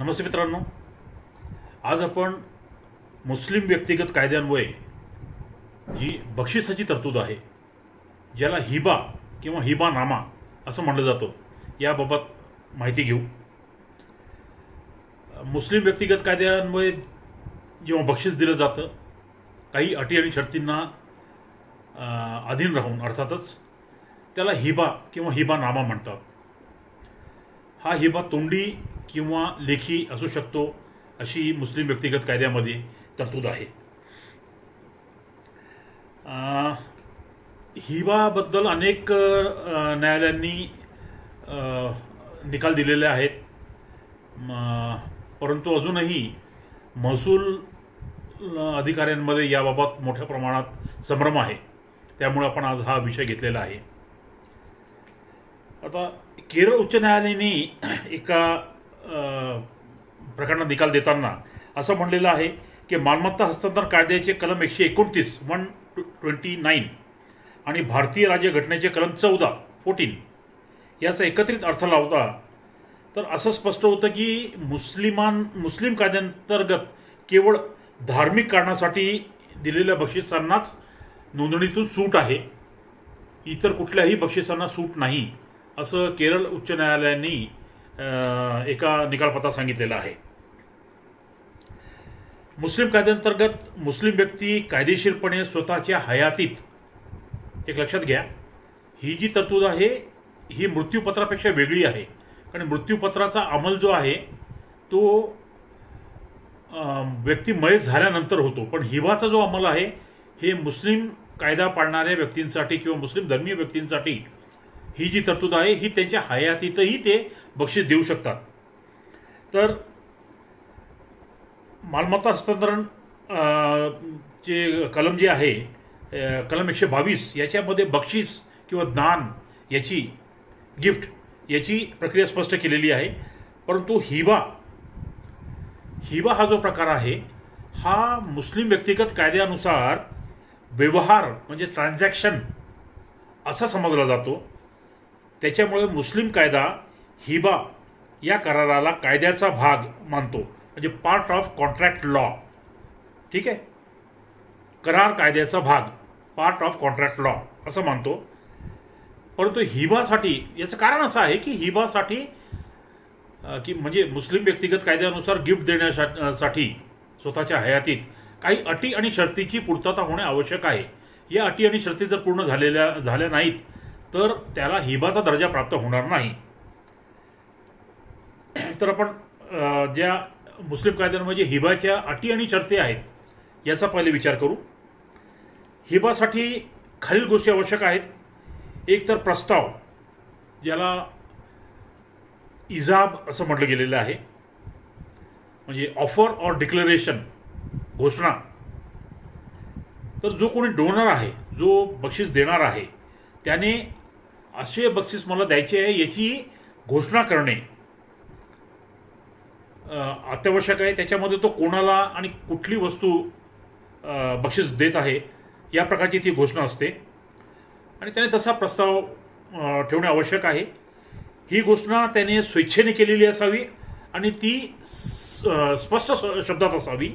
नमस्ते मित्रांनो, आज आपण मुस्लिम व्यक्तिगत कायद्यान्वये जी बक्षिसाची तरतूद आहे, ज्याला हिबा किंवा हिबानामा असं म्हणलं जातं, याबाबत माहिती घेऊ. मुस्लिम व्यक्तिगत कायद्यान्वये जेव्हा बक्षीस दिलं जातं, काही अटी आणि शर्तींना अधीन राहून अर्थातच त्याला हिबा किंवा हिबानामा म्हणतात. हा हिबा तोंडी किंवा लेखी असू शकतो, अशी मुस्लिम व्यक्तिगत कायद्यामध्ये तरतूद आहे. हिबाबद्दल अनेक न्यायालयांनी निकाल दिलेले आहेत, परंतु अजूनही महसूल अधिकाऱ्यांमध्ये याबाबत मोठ्या प्रमाणात संभ्रम आहे. त्यामुळे आपण आज हा विषय घेतलेला आहे. आता केरळ उच्च न्यायालयाने एका प्रकरणात निकाल देताना असं म्हणलेलं आहे की मालमत्ता हस्तांतरण कायद्याचे कलम 129 आणि भारतीय राज्यघटनेचे कलम 14 याचा एकत्रित अर्थ लावता तर असं स्पष्ट होतं की मुस्लिम कायद्यांतर्गत केवळ धार्मिक कारणासाठी दिलेल्या बक्षिसांनाच नोंदणीतून सूट आहे, इतर कुठल्याही बक्षिसांना सूट नाही, असं केरळ उच्च न्यायालयाने एका निकालपत्रात सांगितलेलं आहे. मुस्लिम कायद्यांतर्गत मुस्लिम व्यक्ती कायदेशीरपणे स्वतःच्या हयातीत, एक लक्षात घ्या, ही जी तरतूद आहे ही मृत्यूपत्रापेक्षा वेगळी आहे. कारण मृत्यूपत्राचा अंमल जो आहे तो व्यक्ती मयत झाल्यानंतर होतो, पण हिबाचा जो अंमल आहे हे मुस्लिम कायदा पाळणाऱ्या व्यक्तींसाठी किंवा मुस्लिम धर्मीय व्यक्तींसाठी ही जी तरतूद आहे ही त्यांच्या हयातीतही ते बक्षीस देऊ शकतात. तर मालमत्ता हस्तांतरण चे कलम जे आहे, कलम 122, याच्यामध्ये बक्षीस किंवा दान याची, गिफ्ट याची प्रक्रिया स्पष्ट केलेली आहे. परंतु हिबा हा जो प्रकार आहे हा मुस्लिम व्यक्तिगत कायद्यानुसार व्यवहार म्हणजे ट्रान्झॅक्शन असा समजला जातो. त्याच्यामुळे मुस्लिम कायदा हिबा या कराराला कायद्याचा भाग मानतो, म्हणजे पार्ट ऑफ कॉन्ट्रॅक्ट लॉ. ठीक आहे, करार कायद्याचा भाग, पार्ट ऑफ कॉन्ट्रॅक्ट लॉ असं मानतो. परंतु हिबासाठी याचं कारण असं आहे की हिबासाठी की म्हणजे मुस्लिम व्यक्तिगत कायद्यानुसार गिफ्ट देण्यासाठी स्वतःच्या हयातीत काही अटी आणि शर्तीची पूर्तता होणे आवश्यक आहे. या अटी आणि शर्ती जर पूर्ण झाल्या नाहीत तर त्याला हिबाचा दर्जा प्राप्त होणार नाही. तर आपण ज्या मुस्लिम कायद्यांमध्ये हिबाच्या अटी आणि शर्ती आहेत याचा पहिले विचार करू. हिबासाठी खालील गोष्टी आवश्यक आहेत. एक तर प्रस्ताव, ज्याला इजाब असं म्हटलं गेलेलं आहे, म्हणजे ऑफर ऑर डिक्लेरेशन, घोषणा. तर जो कोणी डोनर आहे, जो बक्षीस देणार आहे, त्याने असे बक्षीस मला द्यायचे आहे याची घोषणा करणे अत्यावश्यक आहे. त्याच्यामध्ये तो कोणाला आणि कुठली वस्तू बक्षीस देत आहे या प्रकारची ती घोषणा असते आणि त्याने तसा प्रस्ताव ठेवणे आवश्यक आहे. ही घोषणा त्याने स्वेच्छेने केलेली असावी आणि ती स्पष्ट शब्दात असावी,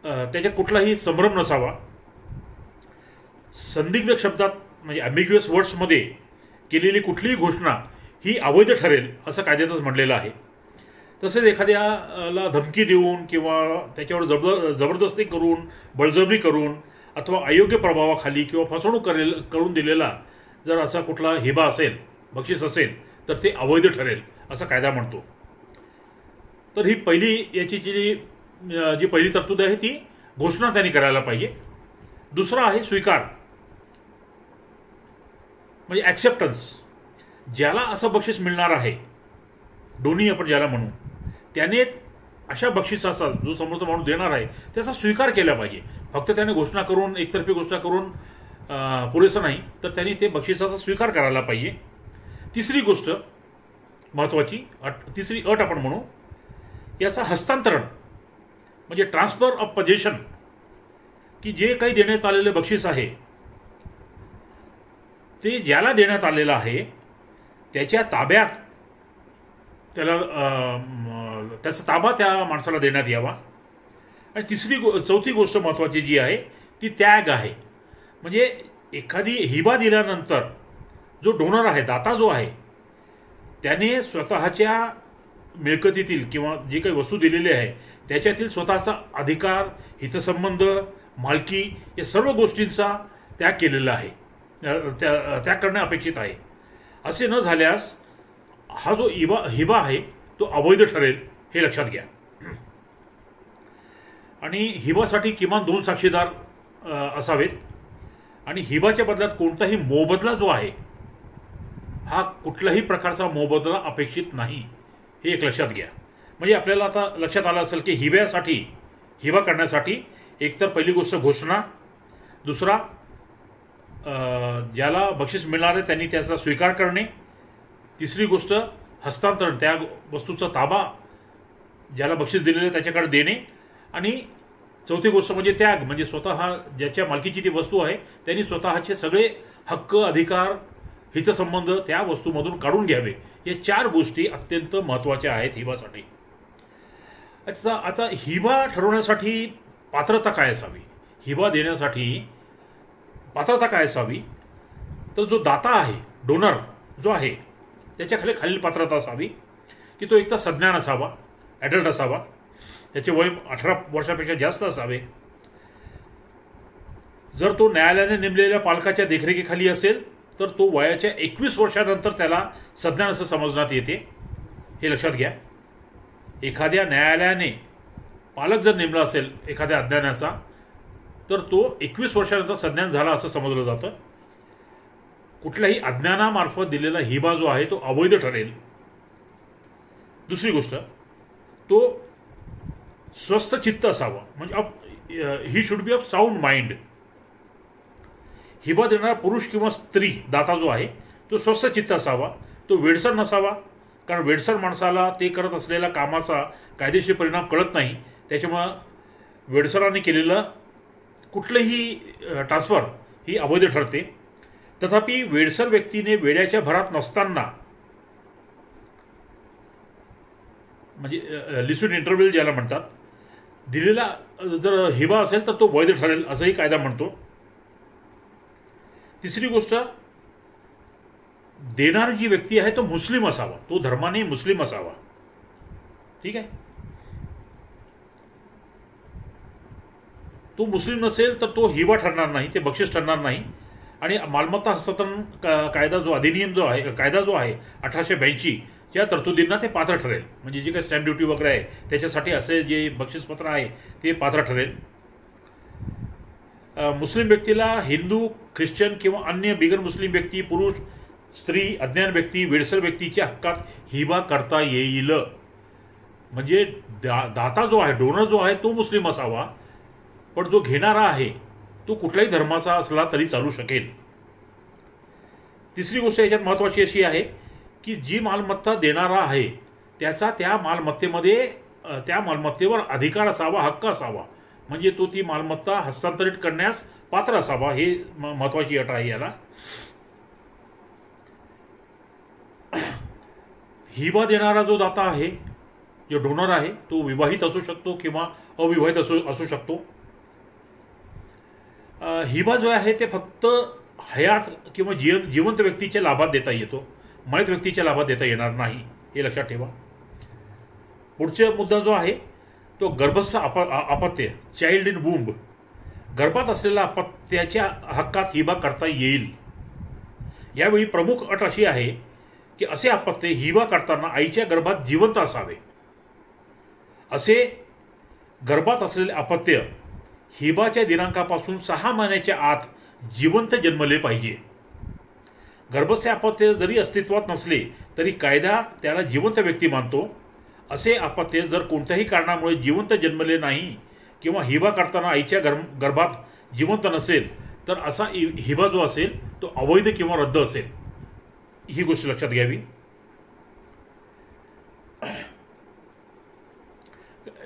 त्याच्यात कुठलाही संभ्रम नसावा. संदिग्ध शब्दात म्हणजे ॲम्बिग्युअस वर्ड्समध्ये केलेली कुठलीही घोषणा ही अवैध ठरेल असं कायद्यातच म्हटलेलं आहे. तसेच एखाद्याला धमकी देऊन किंवा त्याच्यावर जबरदस्ती करून, बळजबरी करून अथवा अयोग्य प्रभावाखाली किंवा फसवणूक करून दिलेला जर असा कुठला हिबा असेल, बक्षीस असेल, तर ते अवैध ठरेल असं कायदा म्हणतो. तर ही पहिली याची जी पहिली तरतूद आहे ती घोषणा त्यांनी करायला पाहिजे. दुसरा आहे स्वीकार, म्हणजे ॲक्सेप्टन्स. ज्याला असं बक्षीस मिळणार आहे, डोनी आपण ज्याला म्हणू, त्याने अशा बक्षिसाचा जो समोरचा माणूस देणार आहे त्याचा स्वीकार केला पाहिजे. फक्त त्याने घोषणा करून, एकतर्फी घोषणा करून पुरेसं नाही, तर त्यांनी ते बक्षिसाचा स्वीकार करायला पाहिजे. तिसरी गोष्ट महत्त्वाची, तिसरी अट आपण म्हणू, याचा हस्तांतरण म्हणजे ट्रान्सफर ऑफ पोजेशन, की जे काही देण्यात आलेले बक्षीस आहे ते ज्याला देण्यात आलेलं आहे त्याच्या ताब्यात त्याला त्याचा ताबा त्या माणसाला देण्यात यावा. आणि चौथी गोष्ट महत्त्वाची जी आहे ती त्याग आहे. म्हणजे एखादी हिबा दिल्यानंतर जो डोनर आहे, दाता जो आहे, त्याने स्वतःच्या मिळकतीतील किंवा जी काही वस्तू दिलेली आहे त्याच्यातील स्वतःचा अधिकार, हितसंबंध, मालकी या सर्व गोष्टींचा त्याग केलेला आहे, त्याग करणे अपेक्षित आहे. असे न झाल्यास हा जो हिबा आहे तो अवैध ठरेल, हे लक्षात घ्या. आणि हिबासाठी किमान 2 साक्षीदार असावेत. आणि हिबाच्या बदल्यात कोणताही मोबदला जो आहे हा कुठल्याही प्रकारचा मोबदला अपेक्षित नाही, हे एक लक्षात घ्या. म्हणजे आपल्याला आता लक्षात आलं असेल की हिबा करण्यासाठी एकतर पहिली गोष्ट घोषणा, दुसरा ज्याला बक्षीस मिळणार आहे त्यांनी त्याचा स्वीकार करणे, तिसरी गोष्ट हस्तांतरण, त्या वस्तूचा ताबा ज्याला बक्षीस दिलेलं त्याच्याकडे देणे, आणि चौथी गोष्ट म्हणजे त्याग, म्हणजे स्वतः ज्याच्या मालकीची ती वस्तू आहे त्यांनी स्वतःचे सगळे हक्क, अधिकार, हितसंबंध त्या वस्तूमधून काढून घ्यावे. या 4 गोष्टी अत्यंत महत्त्वाच्या आहेत हिबासाठी. आता हिबा ठरवण्यासाठी पात्रता काय असावी, हिबा देण्यासाठी पात्रता काय असावी, तर जो दाता आहे, डोनर जो आहे, त्याच्या खालील पात्रता असावी की तो एकतर सज्ञान असावा, ॲडल्ट असावा, त्याचे वय 18 वर्षापेक्षा जास्त असावे. जर तो न्यायालयाने नेमलेल्या पालकाच्या देखरेखीखाली असेल तर तो वयाच्या 21 वर्षानंतर त्याला सज्ञान असं समजण्यात येते, हे लक्षात घ्या. एखाद्या न्यायालयाने पालक जर नेमला असेल एखाद्या अज्ञानाचा तर तो 21 वर्षानंतर सज्ञान झाला असं समजलं जातं. कुठल्याही अज्ञानामार्फत दिलेला हिबा जो आहे तो अवैध ठरेल. दुसरी गोष्ट, तो स्वस्थ चित्त असावा, म्हणजे he should be of sound mind. हिबा देणारा पुरुष किंवा स्त्री दाता जो आहे तो स्वस्थ चित्त असावा, तो वेडसर नसावा. कारण वेडसर माणसाला ते करत असलेल्या कामाचा कायदेशीर परिणाम कळत नाही, त्याच्यामुळं वेडसराने केलेलं कुठलंही ट्रान्सफर ही अवैध ठरते. तथापि वेडसर व्यक्तीने वेड्याच्या भरात नसताना, म्हणजे लिसिड इंटरव्ह्यू ज्याला म्हणतात, दिलेला जर हिबा असेल तर तो वैध ठरेल असंही कायदा म्हणतो. तिसरी गोष्ट, देणारी जी व्यक्ती आहे तो मुस्लिम असावा, तो धर्माने मुस्लिम असावा. ठीक आहे. तो मुस्लिम नसेल तर तो हिबा ठरणार नाही, ते बक्षीस ठरणार नाही. आणि मालमत्ता हस्तांतरण कायदा जो अधिनियम जो आहे, कायदा जो आहे 1882 च्या तरतुदींना ते पात्र ठरेल. म्हणजे जी काही स्टॅम्प ड्युटी वगैरे आहे त्याच्यासाठी असे जे बक्षीसपत्र आहे ते पात्र ठरेल. मुस्लिम व्यक्तीला हिंदू, ख्रिश्चन किंवा अन्य बिगर मुस्लिम व्यक्ती, पुरुष, स्त्री, अज्ञान व्यक्ती, वेडसर व्यक्तीच्या हक्कात हिबा करता येईल. म्हणजे दाता जो आहे, डोनर जो आहे तो मुस्लिम असावा, पण जो घेणारा आहे तो कुठल्याही धर्माचा असला तरी चालू शकेल. तिसरी गोष्ट याच्यात महत्त्वाची अशी आहे की जी मालमत्ता देणारा आहे त्याचा त्या मालमत्तेवर अधिकार असावा, हक्क असावा. म्हणजे तो ती मालमत्ता हस्तांतरित करण्यास पात्र असावा, हे महत्त्वाची अट आहे याला. हिबा देणारा जो दाता आहे, जो डोनर आहे, तो विवाहित असू शकतो किंवा अविवाहित असू शकतो. हिबा जो आहे ते फक्त हयात किंवा जिवंत व्यक्तीच्या लाभात देता येतो, मयत व्यक्तीच्या लाभात देता येणार नाही, हे लक्षात ठेवा. पुढचा मुद्दा जो आहे तो गर्भस्थ अपत्य, चाइल्ड इन वूम्ब, गर्भात असलेल्या अपत्याच्या हक्कात हिबा करता येईल. यावेळी प्रमुख अट अशी आहे की असे अपत्य हिबा करताना आईच्या गर्भात जिवंत असावे. असे गर्भात असलेले अपत्य हिबाच्या दिनांकापासून 6 महिन्याच्या आत जिवंत जन्मले पाहिजे. गर्भस्थ अपत्य जरी अस्तित्वात नसले तरी कायदा त्याला जिवंत व्यक्ती मानतो. असे अपत्य जर कोणत्याही कारणामुळे जिवंत जन्मले नाही किंवा हिबा करताना आईच्या गर्भात जिवंत नसेल तर असा हिबा जो असेल तो अवैध किंवा रद्द असेल, ही गोष्ट लक्षात घ्यावी.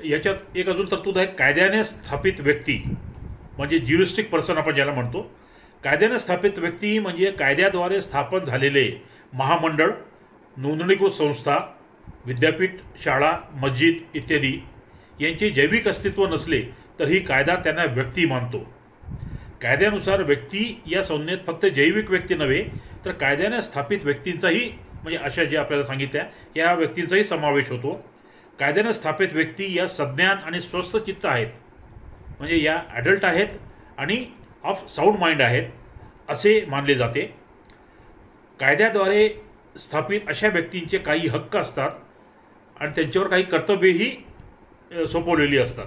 याच्यात एक अजून तरतूद आहे, कायद्याने स्थापित व्यक्ती, म्हणजे ज्युरिस्टिक पर्सन आपण ज्याला म्हणतो. कायद्याने स्थापित व्यक्ती म्हणजे कायद्याद्वारे स्थापन झालेले महामंडळ, नोंदणीकृत संस्था, विद्यापीठ, शाळा, मस्जिद इत्यादी यांचे जैविक अस्तित्व नसले तरीही कायदा त्यांना व्यक्ती मानतो. कायद्यानुसार व्यक्ती या संज्ञेत फक्त जैविक व्यक्ती नव्हे तर कायद्याने स्थापित व्यक्तींचाही, म्हणजे अशा जे आपल्याला सांगितल्या या व्यक्तींचाही समावेश होतो. कायद्याने स्थापित व्यक्ती या सज्ञान आणि स्वस्थ चित्त आहेत, म्हणजे या ॲडल्ट आहेत आणि ऑफ साऊंड माइंड आहेत असे मानले जाते. कायद्याद्वारे स्थापित अशा व्यक्तींचे काही हक्क असतात आणि त्यांच्यावर काही कर्तव्येही सोपवलेली असतात.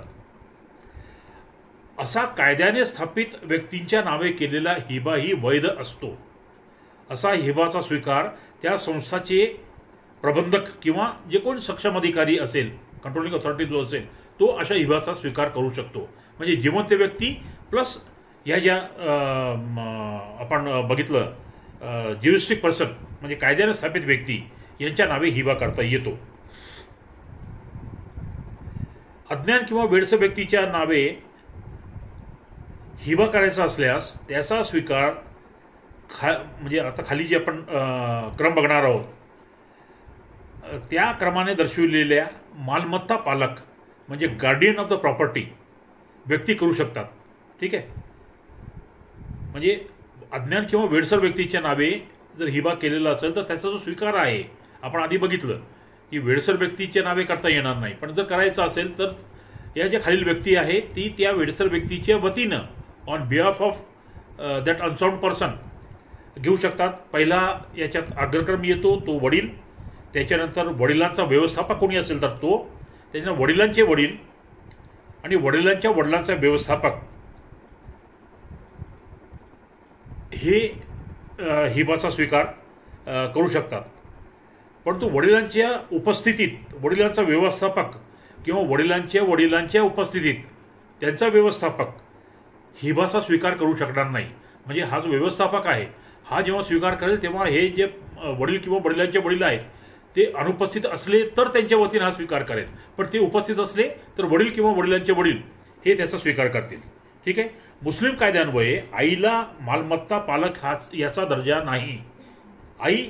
असा कायद्याने स्थापित व्यक्तींच्या नावे केलेला हिबाही वैध असतो. असा हिबाचा स्वीकार त्या संस्थाचे प्रबंधक किंवा जे कोण सक्षम अधिकारी असेल, कंट्रोलिंग ऑथॉरिटी जो असेल, तो अशा हिबाचा स्वीकार करू शकतो. म्हणजे जिवंत व्यक्ती प्लस ह्या ज्या आपण बघितलं ज्युरिस्टिक पर्सन म्हणजे कायद्याने स्थापित व्यक्ती यांच्या नावे हिबा करता येतो. अज्ञान किंवा वेडसर व्यक्तीच्या नावे हिबा करायचा असल्यास त्याचा स्वीकार म्हणजे आता खाली जे आपण क्रम बघणार आहोत त्या क्रमाने दर्शविलेल्या मालमत्ता पालक म्हणजे गार्डियन ऑफ द प्रॉपर्टी व्यक्ती करू शकतात. ठीक आहे. म्हणजे अज्ञान किंवा वेडसर व्यक्तीच्या नावे जर हिबा केलेला असेल तर त्याचा जो स्वीकार आहे, आपण आधी बघितलं की वेडसर व्यक्तीच्या नावे करता येणार नाही, पण जर करायचं असेल तर या ज्या खालील व्यक्ती आहे ती त्या वेडसर व्यक्तीच्या वतीनं on behalf of that unsound person घेऊ शकतात. पहिला याच्यात अग्रक्रम येतो तो वडील, त्याच्यानंतर वडिलांचा व्यवस्थापक कोणी असेल तर तो, त्याच्यानंतर वडिलांचे वडील आणि वडिलांच्या वडिलांचा व्यवस्थापक हे हिबाचा स्वीकार करू शकतात. परंतु वडिलांच्या उपस्थितीत वडिलांचा व्यवस्थापक किंवा वडिलांच्या वडिलांच्या उपस्थितीत त्यांचा व्यवस्थापक हिबाचा स्वीकार करू शकणार नाही. म्हणजे हा जो व्यवस्थापक आहे हा जेव्हा स्वीकार करेल तेव्हा हे जे वडील किंवा वडिलांचे वडील आहेत ते अनुपस्थित असले तर त्यांच्या वतीने हा स्वीकार करेल, पण ते उपस्थित असले तर वडील किंवा वडिलांचे वडील हे त्याचा स्वीकार करतील. ठीक आहे. मुस्लिम कायद्यान्वये आईला मालमत्ता पालक हाच याचा दर्जा नाही. आई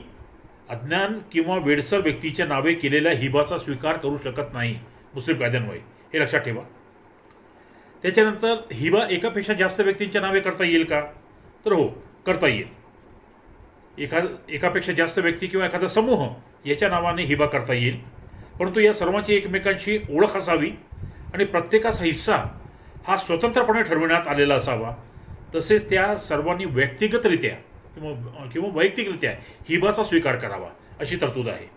अज्ञान किंवा वेडसर व्यक्तीच्या नावे केलेल्या हिबाचा स्वीकार करू शकत नाही मुस्लिम कायद्यान्वये, हे लक्षात ठेवा. त्याच्यानंतर हिबा एकापेक्षा जास्त व्यक्तींच्या नावे करता येईल का? तर हो, करता येईल. एकापेक्षा जास्त व्यक्ती किंवा एखादा समूह याच्या नावाने हिबा करता येईल, परंतु या सर्वांची एकमेकांशी ओळख असावी आणि प्रत्येकाचा हिस्सा हा स्वतंत्रपणे ठरविण्यात आलेला असावा. तसेच त्या सर्वांनी व्यक्तिगतरित्या किंवा वैयक्तिकरित्या हिबाचा स्वीकार करावा अशी तरतूद आहे.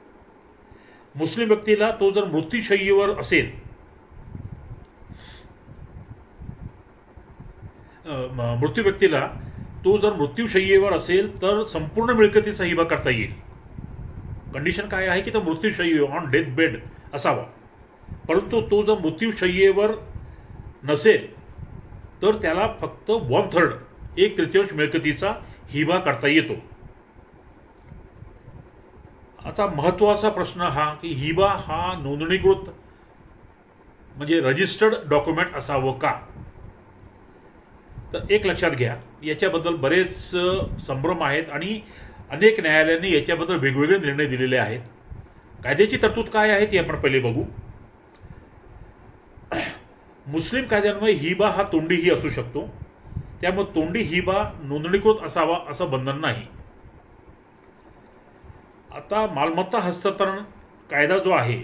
मुस्लिम व्यक्तीला तो जर मृत्यूशय्येवर असेल, मृत्यू व्यक्तीला तो जर मृत्यूशय्येवर असेल तर संपूर्ण मिळकतीचा हिबा करता येईल. कंडिशन काय आहे की तो मृत्यूशय्ये ऑन डेथ बेड असावा. परंतु तो जर मृत्यूशय्येवर नसेल तर त्याला फक्त 1/3 1/3 मिळकतीचा हिबा करता येतो. आता महत्त्वाचा प्रश्न हा की हिबा हा नोंदणीकृत म्हणजे रजिस्टर्ड डॉक्युमेंट असावं का? तर एक लक्षात घ्या, याच्याबद्दल बरेच संभ्रम आहेत आणि अनेक न्यायालयांनी याच्याबद्दल वेगवेगळे निर्णय दिलेले आहेत. कायद्याची तरतूद काय आहे ती आपण पहिले बघू. मुस्लिम कायद्यान्वये हिबा हा तोंडीही असू शकतो, त्यामुळे तोंडी हिबा नोंदणीकृत असावा असं बंधन नाही. आता मालमत्ता हस्तांतरण कायदा जो आहे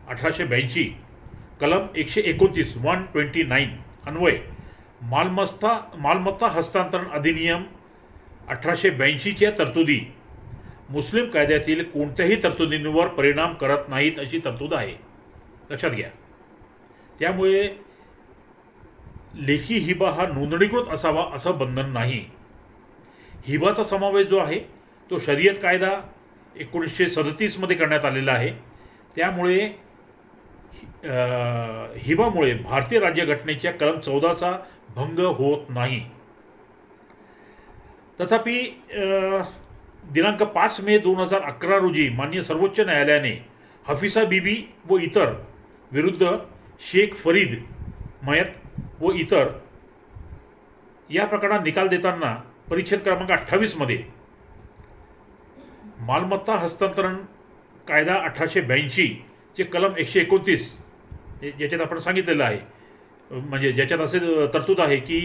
1882 कलम 129 129 अन्वये मालमत्ता हस्तांतरण अधिनियम 1882च्या तरतुदी मुस्लिम कायद्यातील कोणत्याही तरतुदींवर परिणाम करत नाहीत अशी तरतूद आहे, लक्षात घ्या. त्यामुळे लेखी हिबा हा नोंदणीकृत असावा असं बंधन नाही. हिबाचा समावेश जो आहे तो शरीयत कायदा 1937 मध्ये करण्यात आलेला आहे. त्यामुळे हिबामुळे भारतीय राज्यघटनेच्या कलम 14चा भंग होत नाही. तथापि दिनांक 5 मे 2011 रोजी माननीय सर्वोच्च न्यायालयाने हफिसा बीबी व इतर विरुद्ध शेख फरीद मयत व इतर या प्रकरणात निकाल देताना परिच्छेद क्रमांक 28 मध्ये मालमत्ता हस्तांतरण कायदा 1882 चे कलम 129 ज्याच्यात आपण सांगितलेलं आहे, म्हणजे ज्याच्यात असे तरतूद आहे की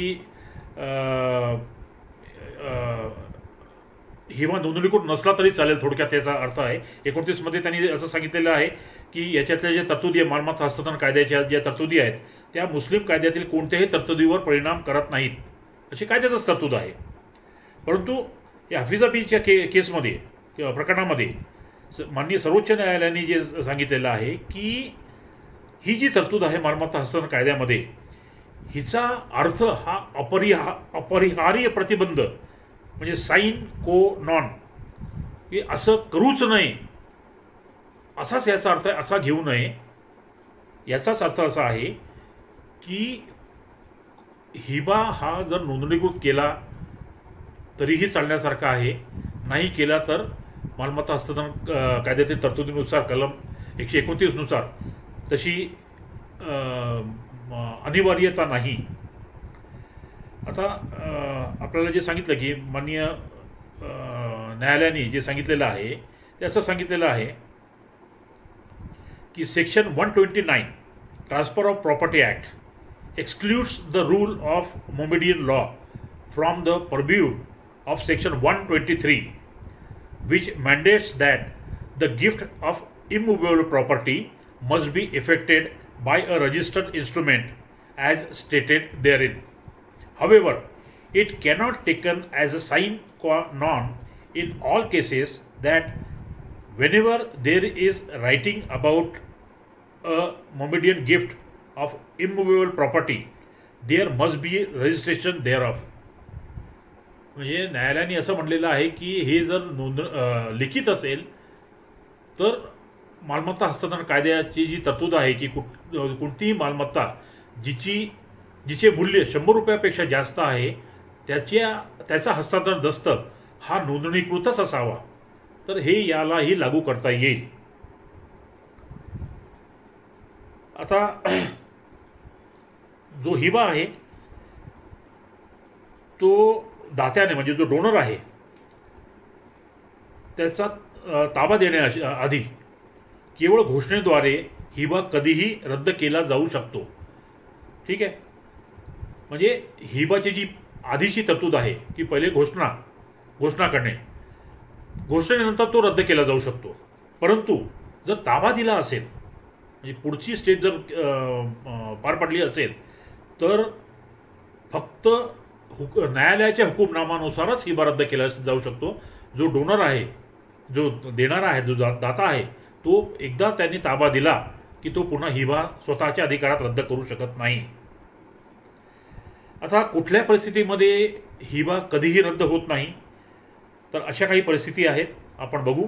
हिमा नोंदणीकृत नसला तरी चालेल. थोडक्यात त्याचा अर्थ आहे 29 मध्ये त्यांनी असं सांगितलेलं आहे की याच्यातल्या ज्या तरतुदी आहे, मालमत्ता हस्तांतरण कायद्याच्या ज्या तरतुदी आहेत त्या मुस्लिम कायद्यातील कोणत्याही तरतुदीवर परिणाम करत नाहीत, अशी कायद्यातच तरतूद आहे. परंतु या हफीजाबीच्या केसमध्ये किंवा प्रकरणामध्ये माननीय सर्वोच्च न्यायालयाने जे सांगितलेलं आहे की ही जी तरतूद आहे मालमत्ता हस्तांतरण कायद्यामध्ये, हिचा अर्थ हा अपरिहार्य प्रतिबंध म्हणजे साईन को नॉन, की असं करूच नये असाच याचा अर्थ आहे, असा घेऊ नये. याचाच अर्थ असा आहे की हिबा हा जर नोंदणीकृत केला तरीही चालण्यासारखा आहे, नाही केला तर मालमत्ता हस्तांतरण कायद्यातील तरतुदीनुसार कलम 129 नुसार तशी अनिवार्यता नाही. आता आपल्याला जे सांगितलं की माननीय न्यायालयाने जे सांगितलेलं आहे ते असं सांगितलेलं आहे की section 129 transfer of property act excludes the rule of Mohammedan law from the purview of section 123, which mandates that the gift of immovable property must be effected by a registered instrument as stated therein. However, it cannot taken as a sine qua non in all cases that whenever there is writing about a Mohammedan gift of immovable property, there must be registration thereof. म्हणजे न्यायालयाने असं म्हणलेलं आहे की हे जर लिखित असेल तर मालमत्ता हस्तांतरण कायद्याची जी तरतूद आहे की कोणतीही मालमत्ता जिचे मूल्य 100 रुपयापेक्षा जास्त आहे त्याचा हस्तांतरण दस्त हा नोंदणीकृतच असावा, तर हे यालाही लागू करता येईल. आता जो हिबा आहे तो दात्याने म्हणजे जो डोनर आहे त्याचा ताबा देण्याआधी केवळ घोषणेद्वारे हिबा कधीही रद्द केला जाऊ शकतो. ठीक आहे, म्हणजे हिबाची जी आधीची तरतूद आहे की पहिले घोषणा करणे, घोषणेनंतर तो रद्द केला जाऊ शकतो. परंतु जर ताबा दिला असेल म्हणजे पुढची स्टेप जर पार पडली असेल तर फक्त न्यायालयाच्या हुकूमनामानुसारच हिबा रद्द केला जाऊ शकतो. जो डोनर आहे, जो देणारा आहे, जो दाता आहे, तो एकदा त्यांनी ताबा दिला की तो पुन्हा हिबा स्वतःच्या अधिकारात रद्द करू शकत नाही. आता कुठल्या परिस्थितीमध्ये हिबा कधीही रद्द होत नाही, तर अशा काही परिस्थिती आहेत, आपण बघू.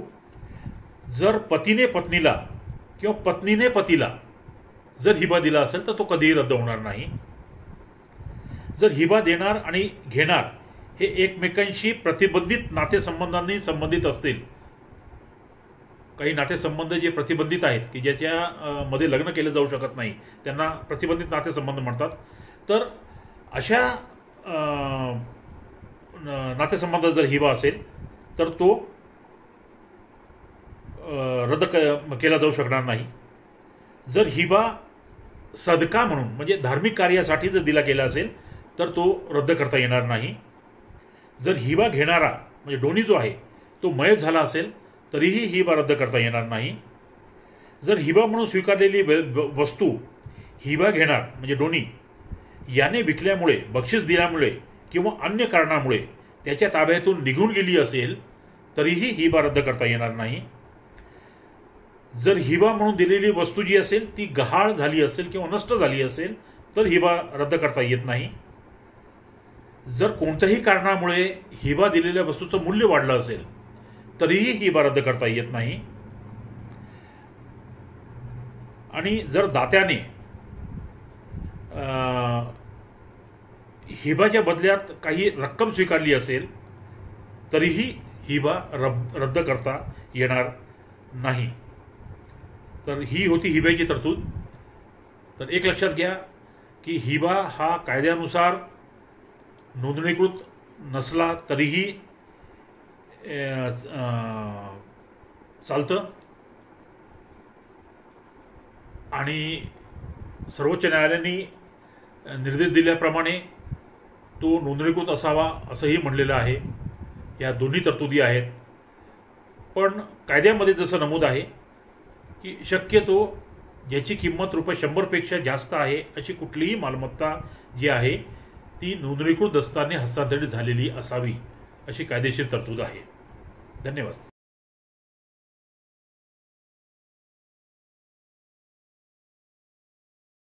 जर पतीने पत्नीला किंवा पत्नीने पतीला जर हिबा दिला असेल तर तो कधीही रद्द होणार नाही. जर हिबा देणार आणि घेणार हे एकमेकांशी प्रतिबंधित नातेसंबंधांनी संबंधित असतील, काही नातेसंबंध जे प्रतिबंधित आहेत की ज्याच्या मध्ये लग्न केलं जाऊ शकत नाही त्यांना प्रतिबंधित नातेसंबंध म्हणतात, तर अशा नातेसंबंधात जर हिबा असेल तर तो रद्द केला जाऊ शकणार नाही. जर हिबा सदका म्हणून म्हणजे धार्मिक कार्यासाठी जर दिला गेला असेल तर तो रद्द करता येणार नाही. जर हिबा घेणारा म्हणजे डोनी जो आहे तो मयत झाला असेल तरीही हिबा रद्द करता येणार नाही. जर हिबा म्हणून स्वीकारलेली वस्तू हिबा घेणार म्हणजे डोनी याने विकल्यामुळे, बक्षीस दिल्यामुळे किंवा अन्य कारणामुळे त्याच्या ताब्यातून निघून गेली असेल तरीही हिबा रद्द करता येणार नाही. जर हिबा म्हणून दिलेली वस्तू जी असेल ती गहाळ झाली असेल किंवा नष्ट झाली असेल तर हिबा रद्द करता येत नाही. जर कोणत्याही कारणामुळे हिबा दिलेल्या वस्तूचं मूल्य वाढलं असेल तरीही हिबा रद्द करता येत नाही. आणि जर दात्याने हिबाच्या बदल्यात काही रक्कम स्वीकारली असेल तरीही हिबा रद्द करता येणार नाही. तर ही होती हिब्याची तरतूद. तर एक लक्षात घ्या की हिबा हा कायद्यानुसार नोंदणीकृत नसला तरीही चालतं, आणि सर्वोच्च न्यायालयाने निर्देश दिल्याप्रमाणे तो नोंदणीकृत असावा असंही म्हणलेलं आहे. या दोन्ही तरतुदी आहेत. पण कायद्यामध्ये जसं नमूद आहे की शक्यतो ज्याची किंमत ₹100पेक्षा जास्त आहे अशी कुठलीही मालमत्ता जी आहे ती नोंदणीकृत दस्ताने हस्तांतरित झालेली असावी अशी कायदेशीर तरतूद आहे. धन्यवाद.